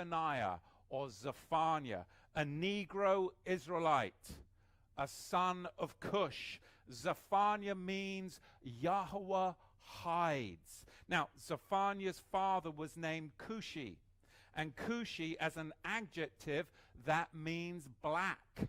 Zephaniah or Zephaniah, a Negro Israelite, a son of Cush. Zephaniah means Yahweh hides. Now, Zephaniah's father was named Cushi, and Cushi as an adjective, that means black.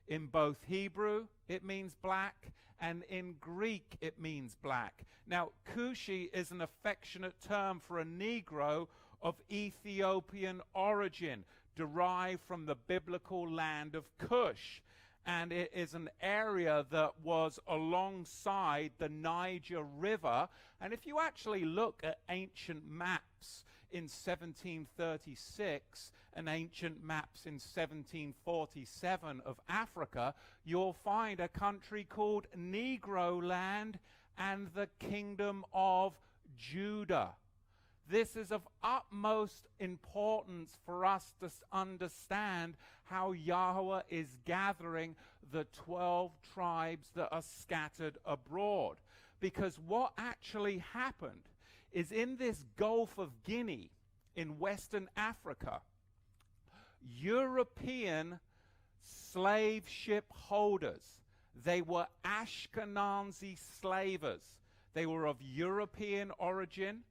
In both Hebrew, it means black, and in Greek, it means black. Now, Cushi is an affectionate term for a Negro of Ethiopian origin, derived from the biblical land of Cush. And it is an area that was alongside the Niger River. And if you actually look at ancient maps in 1736 and ancient maps in 1747 of Africa, you'll find a country called Negro Land and the Kingdom of Judah. This is of utmost importance for us to understand how Yahweh is gathering the 12 tribes that are scattered abroad. Because what actually happened is in this Gulf of Guinea in Western Africa, European slave ship holders, they were Ashkenazi slavers. They were of European origin.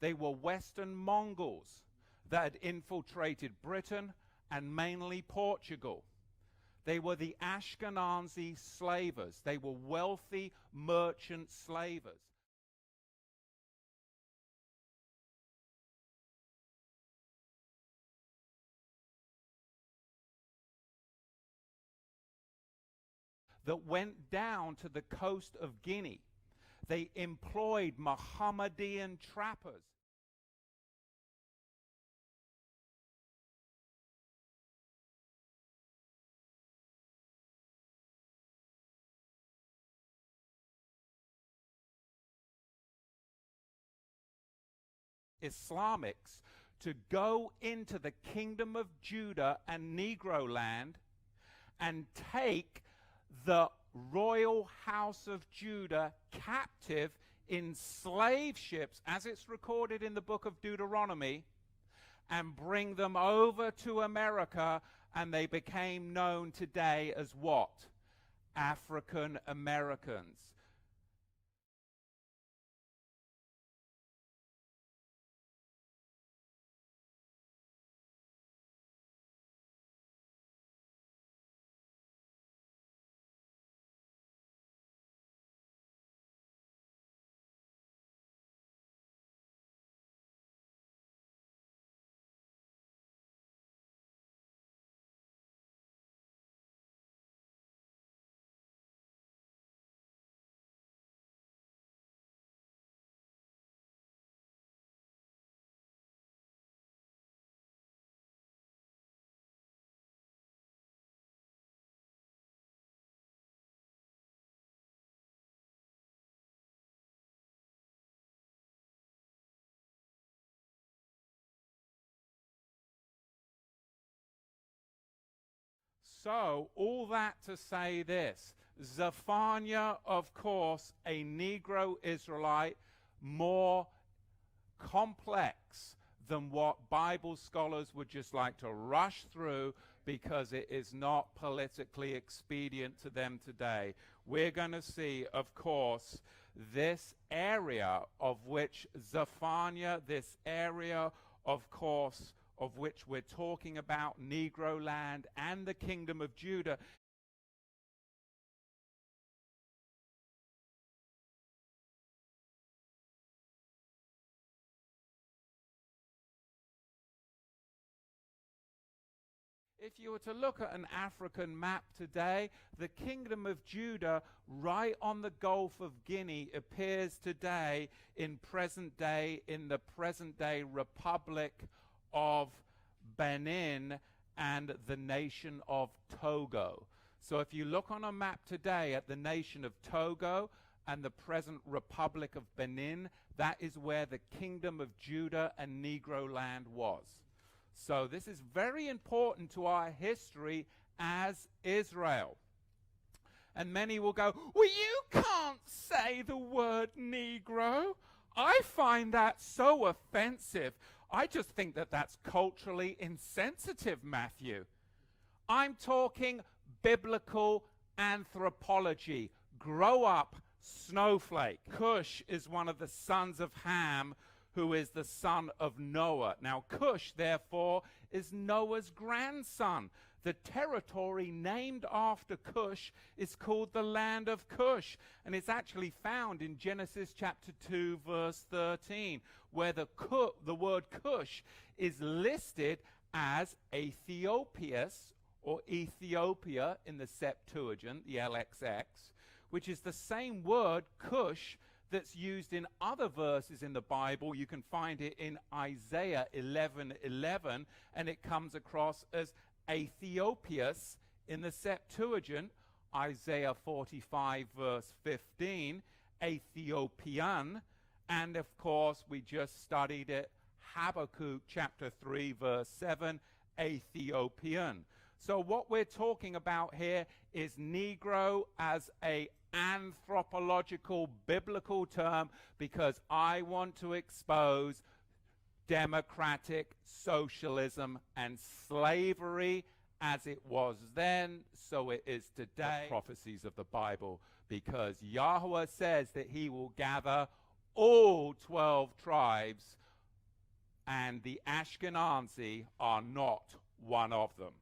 They were Western Mongols that had infiltrated Britain and mainly Portugal. They were the Ashkenazi slavers. They were wealthy merchant slavers. That went down to the coast of Guinea. They employed Mohammedan trappers. Islamics to go into the kingdom of Judah and Negro land and take the royal house of Judah captive in slave ships, as it's recorded in the book of Deuteronomy, and bring them over to America, and they became known today as what? African Americans. So, all that to say this, Zephaniah, of course, a Negro Israelite, more complex than what Bible scholars would just like to rush through because it is not politically expedient to them today. We're going to see, of course, this area of which Zephaniah, this area, of course, of which we're talking about, Negro land and the kingdom of Judah. If you were to look at an African map today, the kingdom of Judah right on the Gulf of Guinea appears today in the present day Republic of Benin and the nation of Togo. So if you look on a map today at the nation of Togo and the present Republic of Benin, that is where the kingdom of Judah and Negro land was. So this is very important to our history as Israel. And many will go, well, you can't say the word Negro. I find that so offensive. I just think that that's culturally insensitive, Matthew. I'm talking biblical anthropology. Grow up, snowflake. Cush is one of the sons of Ham, who is the son of Noah. Now, Cush, therefore, is Noah's grandson. The territory named after Cush is called the land of Cush, and it's actually found in Genesis chapter 2, verse 13, where the word Cush is listed as Ethiopias, or Ethiopia in the Septuagint, the LXX, which is the same word, Cush, that's used in other verses in the Bible. You can find it in Isaiah 11:11, and it comes across as Ethiopias in the Septuagint, Isaiah 45 verse 15, Ethiopian, and of course we just studied it, Habakkuk chapter 3 verse 7, Ethiopian. So what we're talking about here is Negro as a anthropological biblical term, because I want to expose democratic socialism and slavery as it was then, so it is today. The prophecies of the Bible, because Yahweh says that he will gather all 12 tribes, and the Ashkenazi are not one of them.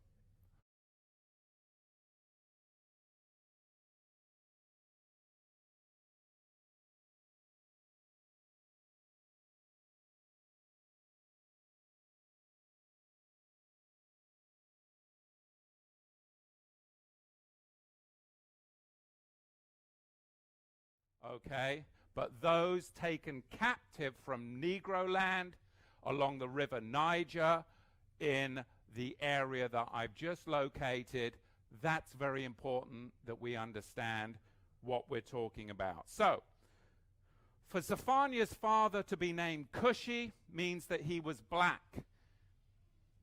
Okay, but those taken captive from Negro land along the river Niger in the area that I've just located, that's very important that we understand what we're talking about. So, for Zephaniah's father to be named Cushi means that he was black,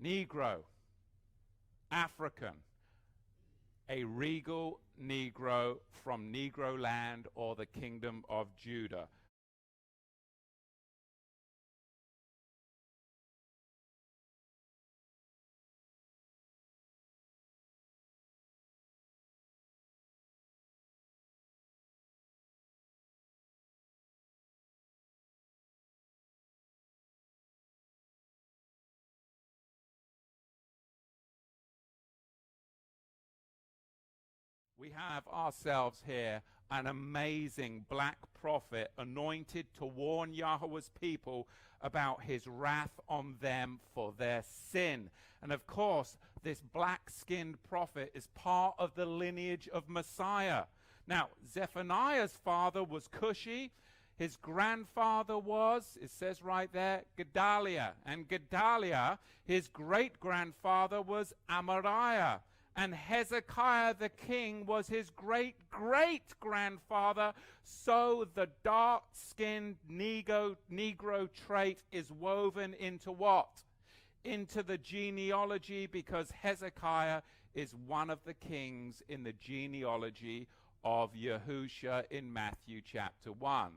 Negro, African, a regal Negro from Negro land or the kingdom of Judah. We have ourselves here an amazing black prophet anointed to warn Yahweh's people about his wrath on them for their sin. And of course, this black-skinned prophet is part of the lineage of Messiah. Now, Zephaniah's father was Cushi. His grandfather was, it says right there, Gedaliah. And Gedaliah, his great-grandfather was Amariah. And Hezekiah the king was his great-great-grandfather. So the dark-skinned Negro trait is woven into what? Into the genealogy, because Hezekiah is one of the kings in the genealogy of Yahusha in Matthew chapter 1.